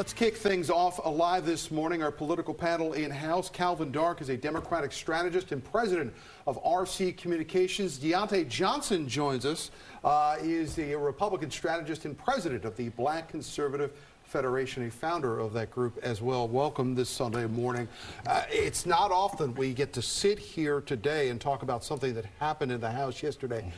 Let's kick things off live this morning. Our political panel in-house. Calvin Dark is a Democratic strategist and president of RC Communications. Diante Johnson joins us. He is a Republican strategist and president of the Black Conservative Federation, a founder of that group as well. Welcome this Sunday morning. It's not often we get to sit here today and talk about something that happened in the House yesterday.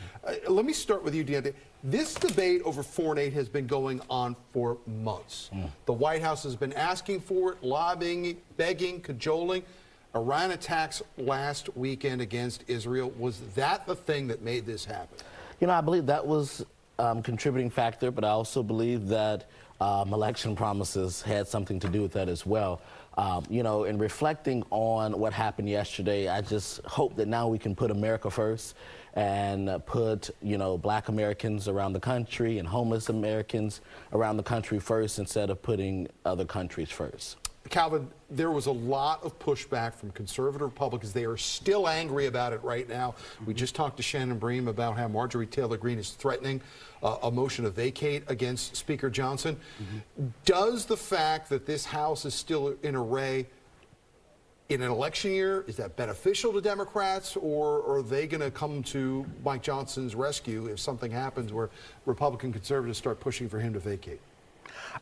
Let me start with you, Diante. This debate over foreign aid has been going on for months. The White House has been asking for it, lobbying, begging, cajoling. Iran attacks last weekend against Israel. Was that the thing that made this happen? You know, I believe that was a contributing factor, but I also believe that election promises had something to do with that as well. You know, in reflecting on what happened yesterday, I just hope that now we can put America first and put, you know, Black Americans around the country and homeless Americans around the country first instead of putting other countries first. Calvin, there was a lot of pushback from conservative Republicans. They are still angry about it right now. We just talked to Shannon Bream about how Marjorie Taylor Greene is threatening a motion to vacate against Speaker Johnson. Does the fact that this House is still in array in an election year, is that beneficial to Democrats, or are they going to come to Mike Johnson's rescue if something happens where Republican conservatives start pushing for him to vacate?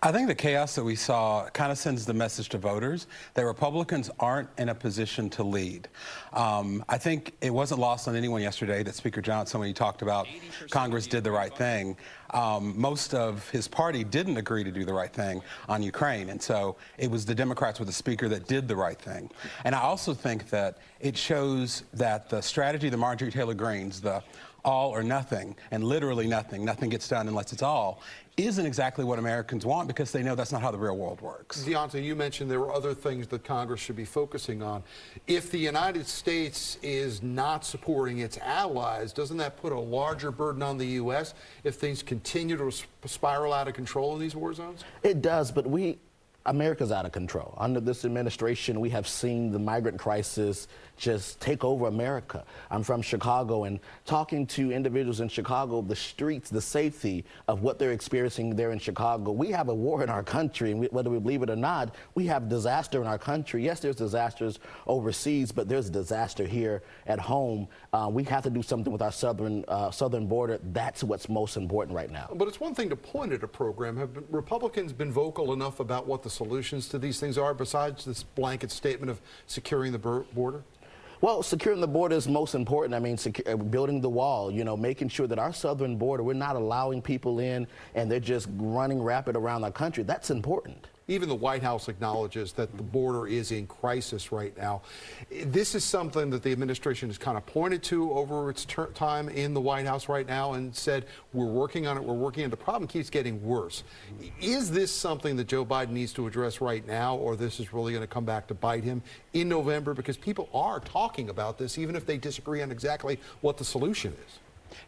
I think the chaos that we saw kind of sends the message to voters that Republicans aren't in a position to lead. I think it wasn't lost on anyone yesterday that Speaker Johnson, when he talked about Congress did the right thing, most of his party didn't agree to do the right thing on Ukraine. And so it was the Democrats with the Speaker that did the right thing. And I also think that it shows that the strategy of the Marjorie Taylor Greenes, the all or nothing, and literally nothing gets done unless it's all, isn't exactly what Americans want, because they know that's not how the real world works. Diante, you mentioned there were other things that Congress should be focusing on. If the United States is not supporting its allies, doesn't that put a larger burden on the U.S. if things continue to spiral out of control in these war zones? It does, but America's out of control. Under this administration, we have seen the migrant crisis just take over America. I'm from Chicago, and talking to individuals in Chicago, the streets, the safety of what they're experiencing there in Chicago. We have a war in our country, and whether we believe it or not, we have disaster in our country. Yes, there's disasters overseas, but there's a disaster here at home. We have to do something with our southern border. That's what's most important right now. But it's one thing to point at a program. Have Republicans been vocal enough about what the solutions to these things are, besides this blanket statement of securing the border? Well, securing the border is most important. I mean, building the wall, you know, making sure that our southern border, we're not allowing people in and they're just running rapid around our country. That's important. Even the White House acknowledges that the border is in crisis right now. This is something that the administration has kind of pointed to over its time in the White House right now and said, we're working on it, we're working on it. The problem keeps getting worse. Is this something that Joe Biden needs to address right now, or this is really going to come back to bite him in November? Because people are talking about this, even if they disagree on exactly what the solution is.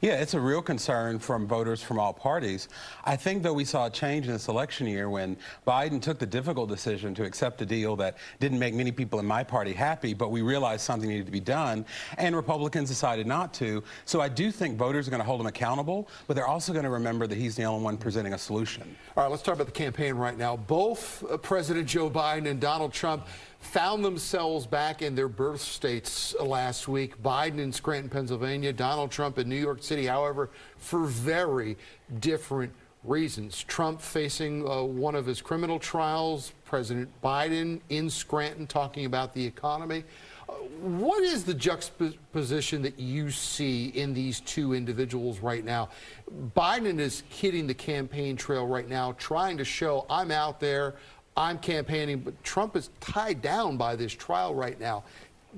Yeah, it's a real concern from voters from all parties. I think, though, we saw a change in this election year when Biden took the difficult decision to accept a deal that didn't make many people in my party happy, but we realized something needed to be done, and Republicans decided not to. So I do think voters are going to hold him accountable, but they're also going to remember that he's the only one presenting a solution. All right, let's talk about the campaign right now. Both President Joe Biden and Donald Trump found themselves back in their birth states last week. Biden in Scranton, Pennsylvania, Donald Trump in New York City, however, for very different reasons. Trump facing one of his criminal trials, President Biden in Scranton talking about the economy. What is the juxtaposition that you see in these two individuals right now? Biden is hitting the campaign trail right now, trying to show, I'm out there, I'm campaigning, but Trump is tied down by this trial right now.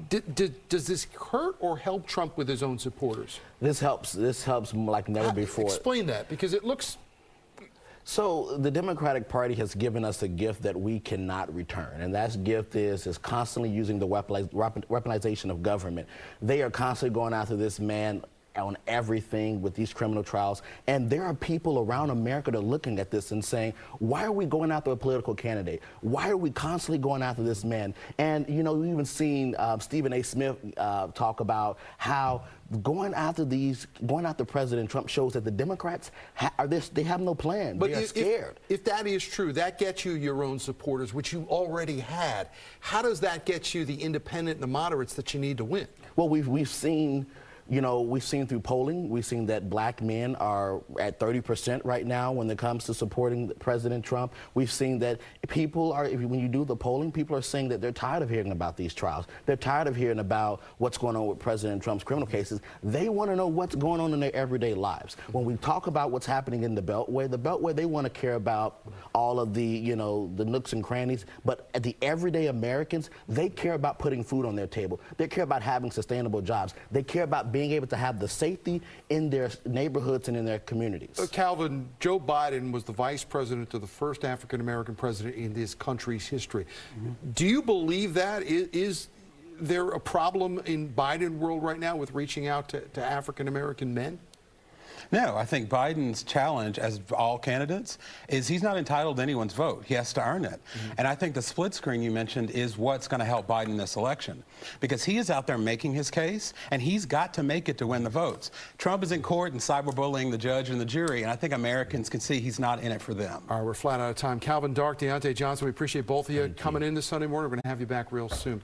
Does this hurt or help Trump with his own supporters? This helps like never before. Explain that, because it looks... So the Democratic Party has given us a gift that we cannot return, and that gift is constantly using the weaponization of government. They are constantly going after this man on everything with these criminal trials. And there are people around America that are looking at this and saying, why are we going after a political candidate? Why are we constantly going after this man? And, you know, we've even seen Stephen A. Smith talk about how going after President Trump shows that the Democrats they have no plan. But they are scared. If that is true, that gets you your own supporters, which you already had. How does that get you the independent and the moderates that you need to win? Well, we've seen. You know, we've seen through polling, we've seen that black men are at 30% right now when it comes to supporting President Trump. We've seen that people are, when you do the polling, people are saying that they're tired of hearing about these trials. They're tired of hearing about what's going on with President Trump's criminal cases. They want to know what's going on in their everyday lives. When we talk about what's happening in the Beltway, they want to care about all of the, you know, the nooks and crannies. But the everyday Americans, they care about putting food on their table. They care about having sustainable jobs. They care about being able to have the safety in their neighborhoods and in their communities. Calvin, Joe Biden was the vice president of the first African-American president in this country's history. Do you believe that? Is there a problem in Biden world right now with reaching out to African-American men? No, I think Biden's challenge, as all candidates, is he's not entitled to anyone's vote. He has to earn it. And I think the split screen you mentioned is what's going to help Biden this election, because he is out there making his case, and he's got to make it to win the votes. Trump is in court and cyberbullying the judge and the jury, and I think Americans can see he's not in it for them. All right, we're flat out of time. Calvin Dark, Diante Johnson, we appreciate both of you coming in this Sunday morning. We're going to have you back real soon.